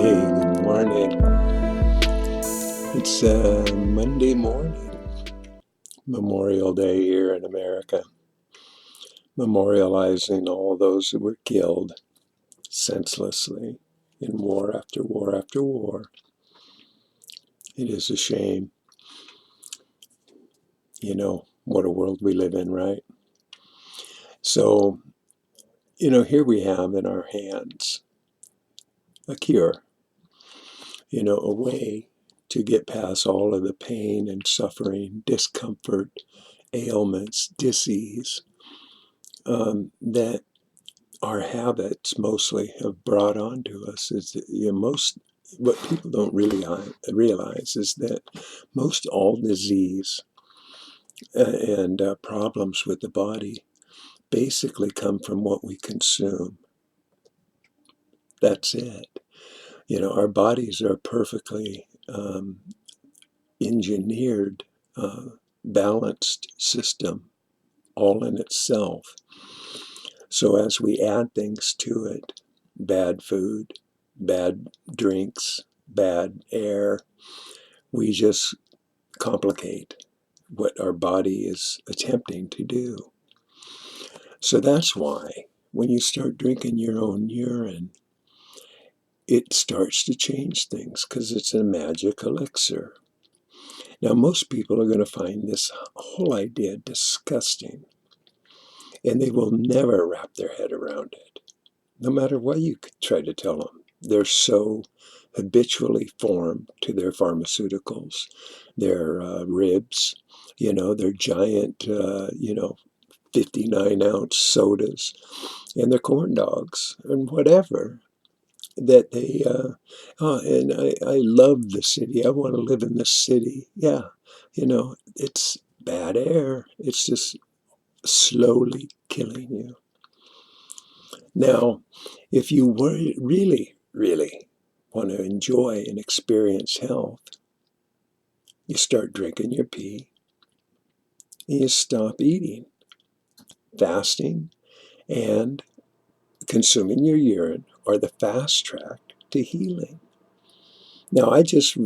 Hey, good morning. It's Monday morning, Memorial Day here in America, memorializing all those who were killed senselessly in war after war after war. It is a shame. What a world we live in, right? So, here we have in our hands a cure, a way to get past all of the pain and suffering, discomfort, ailments, disease that our habits mostly have brought on to us. Is that, what people don't really realize is that most all disease and problems with the body basically come from what we consume. That's it. Our bodies are perfectly engineered, balanced system all in itself. So as we add things to it, bad food, bad drinks, bad air, we just complicate what our body is attempting to do. So that's why when you start drinking your own urine, it starts to change things because it's a magic elixir. Now, most people are going to find this whole idea disgusting, and they will never wrap their head around it, no matter what you try to tell them. They're so habitually formed to their pharmaceuticals, their ribs, their giant, 59-ounce sodas, and their corn dogs, and whatever that they, and I love the city. I want to live in this city. Yeah, it's bad air. It's just slowly killing you. Now, if you really, really want to enjoy and experience health, you start drinking your pee and you stop eating, fasting, and consuming your urine are the fast track to healing. Now, I just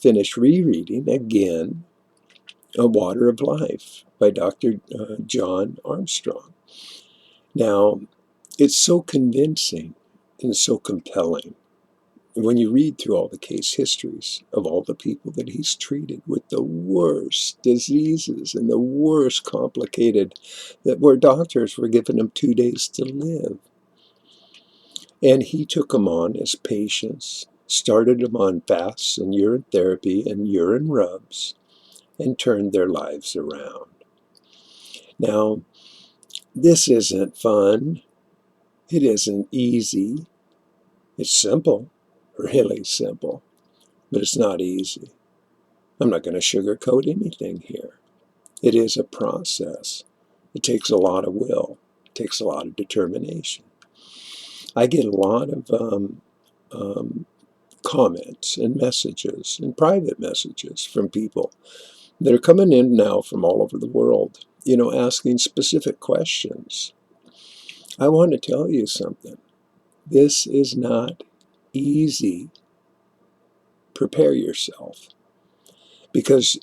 finished rereading again A Water of Life by Dr. John Armstrong. Now, it's so convincing and so compelling when you read through all the case histories of all the people that he's treated with the worst diseases and the worst complicated, that where doctors were giving them 2 days to live. And he took them on as patients, started them on fasts and urine therapy and urine rubs, and turned their lives around. Now, this isn't fun. It isn't easy. It's simple, really simple, but it's not easy. I'm not going to sugarcoat anything here. It is a process. It takes a lot of will. It takes a lot of determination. I get a lot of comments and messages and private messages from people that are coming in now from all over the world, asking specific questions. I want to tell you something. This is not easy. Prepare yourself. Because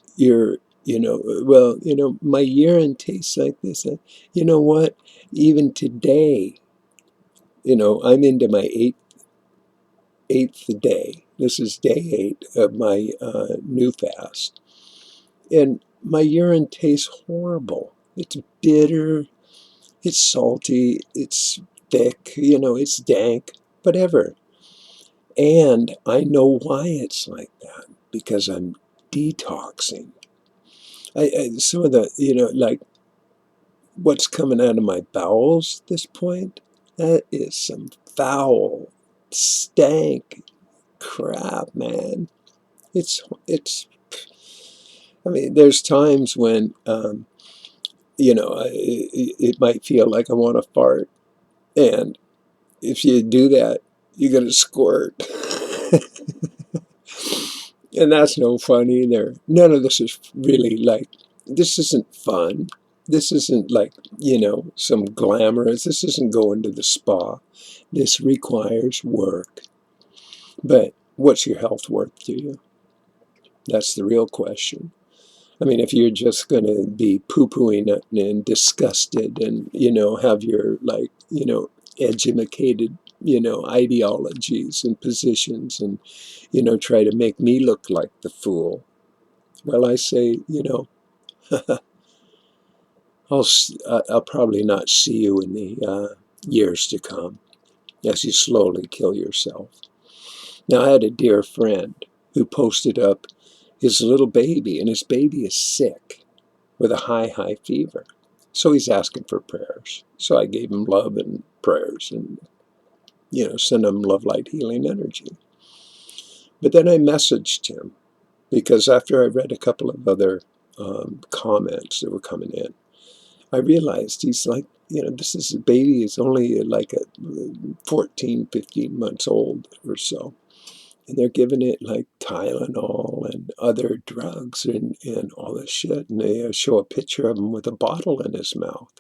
my urine tastes like this. You know what? Even today, I'm into my eighth day. This is day 8 of my new fast. And my urine tastes horrible. It's bitter, it's salty, it's thick, it's dank, whatever. And I know why it's like that, because I'm detoxing. Some of the, like what's coming out of my bowels at this point, that is some foul, stank crap, man. It's, I mean, there's times when, it might feel like I want to fart. And if you do that, you're going to squirt. And that's no fun either. None of this is really this isn't fun. This isn't some glamorous. This isn't going to the spa. This requires work. But what's your health worth to you? That's the real question. I mean, if you're just going to be poo-pooing it and disgusted and, have your, like, educated, ideologies and positions and, try to make me look like the fool, well, I say, I'll probably not see you in the years to come as you slowly kill yourself. Now, I had a dear friend who posted up his little baby, and his baby is sick with a high fever. So he's asking for prayers. So I gave him love and prayers and, sent him love, light, healing energy. But then I messaged him because after I read a couple of other comments that were coming in, I realized he's like, this baby is only like 14, 15 months old or so. And they're giving it like Tylenol and other drugs and all this shit. And they show a picture of him with a bottle in his mouth.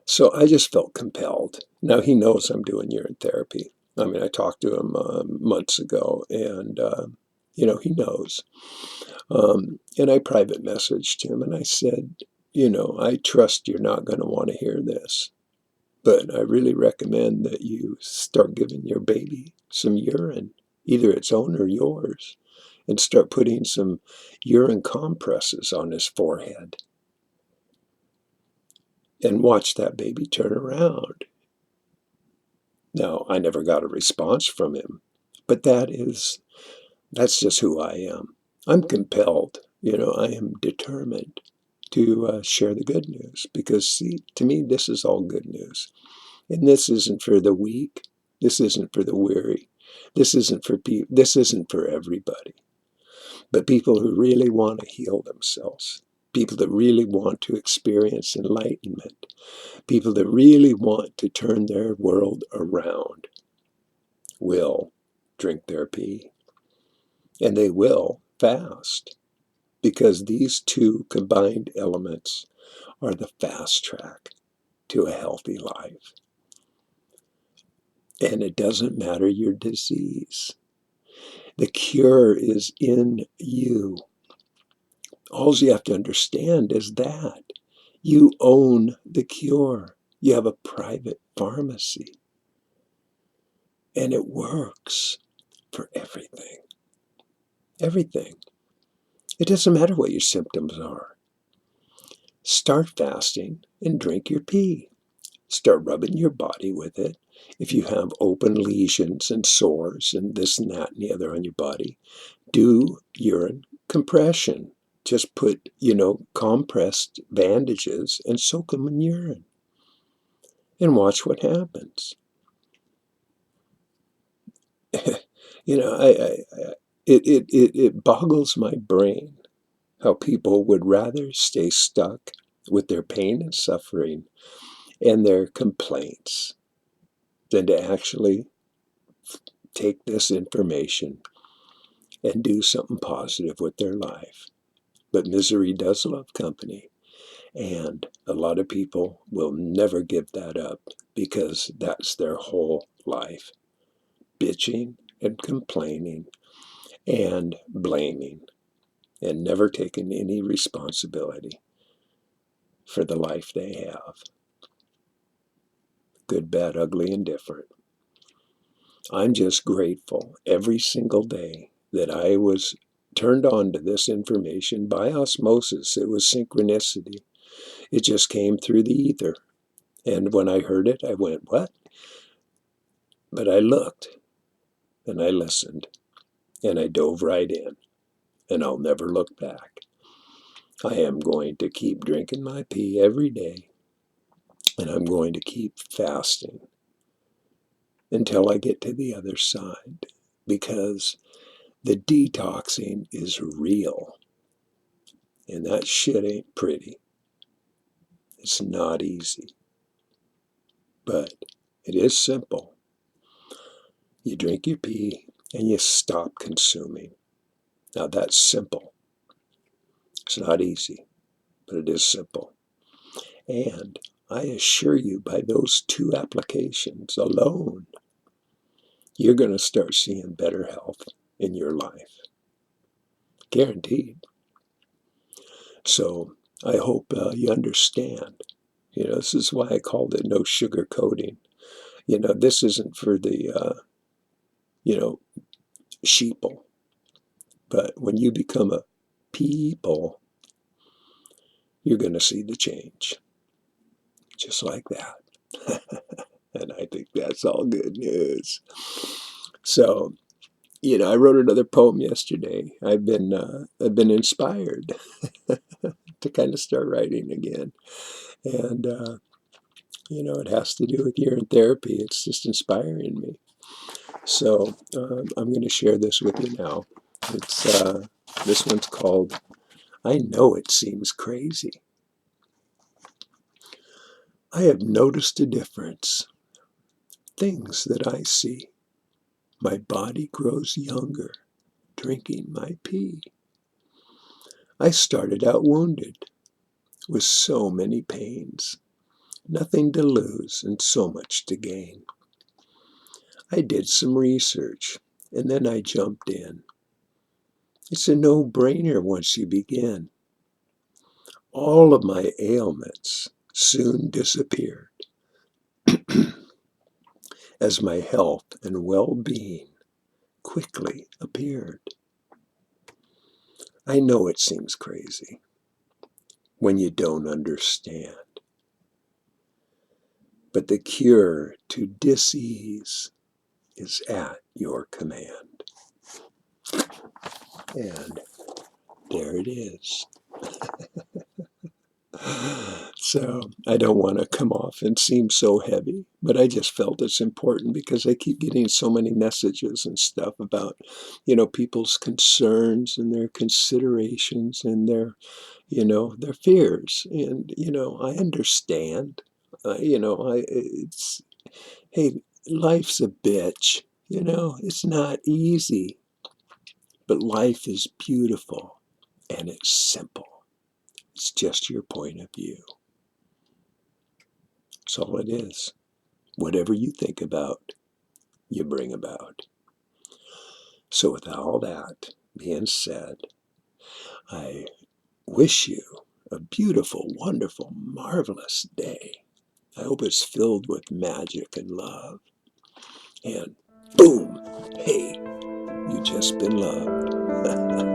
So I just felt compelled. Now he knows I'm doing urine therapy. I mean, I talked to him months ago, and, he knows. And I private messaged him, and I said, I trust you're not going to want to hear this, but I really recommend that you start giving your baby some urine, either its own or yours, and start putting some urine compresses on his forehead. And watch that baby turn around. Now, I never got a response from him, but that's just who I am. I'm compelled, I am determined to share the good news because, see, to me, this is all good news. And this isn't for the weak. This isn't for the weary. This isn't for people. This isn't for everybody. But people who really want to heal themselves, people that really want to experience enlightenment, people that really want to turn their world around will drink their pee. And they will fast, because these two combined elements are the fast track to a healthy life. And it doesn't matter your disease. The cure is in you. All you have to understand is that you own the cure. You have a private pharmacy. And it works for everything. Everything. It doesn't matter what your symptoms are. Start fasting and drink your pee. Start rubbing your body with it. If you have open lesions and sores and this and that and the other on your body, do urine compression. Just put, compressed bandages and soak them in urine. And watch what happens. It boggles my brain how people would rather stay stuck with their pain and suffering and their complaints than to actually take this information and do something positive with their life. But misery does love company, and a lot of people will never give that up because that's their whole life. Bitching and complaining and blaming and never taking any responsibility for the life they have. Good, bad, ugly, and different. I'm just grateful every single day that I was turned on to this information by osmosis. It was synchronicity. It just came through the ether. And when I heard it, I went, what? But I looked and I listened and I dove right in, and I'll never look back. I am going to keep drinking my pee every day, and I'm going to keep fasting until I get to the other side, because the detoxing is real. And that shit ain't pretty. It's not easy. But it is simple. You drink your pee and you stop consuming. Now that's simple. It's not easy, but it is simple. And I assure you, by those two applications alone, you're going to start seeing better health in your life. Guaranteed. So I hope you understand. This is why I called it no sugar coating. This isn't for the, sheeple. But when you become a people, you're going to see the change. Just like that. And I think that's all good news. So, I wrote another poem yesterday. I've been inspired to kind of start writing again. And, it has to do with urine therapy. It's just inspiring me. So I'm going to share this with you now. This one's called, I Know It Seems Crazy. I have noticed a difference. Things that I see. My body grows younger, drinking my pee. I started out wounded, with so many pains. Nothing to lose and so much to gain. I did some research, and then I jumped in. It's a no-brainer once you begin. All of my ailments soon disappeared as my health and well-being quickly appeared. I know it seems crazy when you don't understand, but the cure to dis-ease is at your command. And there it is. So I don't want to come off and seem so heavy, but I just felt it's important because I keep getting so many messages and stuff about, people's concerns and their considerations and their fears. And, I understand, hey, life's a bitch, it's not easy, but life is beautiful and it's simple. It's just your point of view. That's all it is. Whatever you think about, you bring about. So with all that being said, I wish you a beautiful, wonderful, marvelous day. I hope it's filled with magic and love. And boom, hey, you just been loved.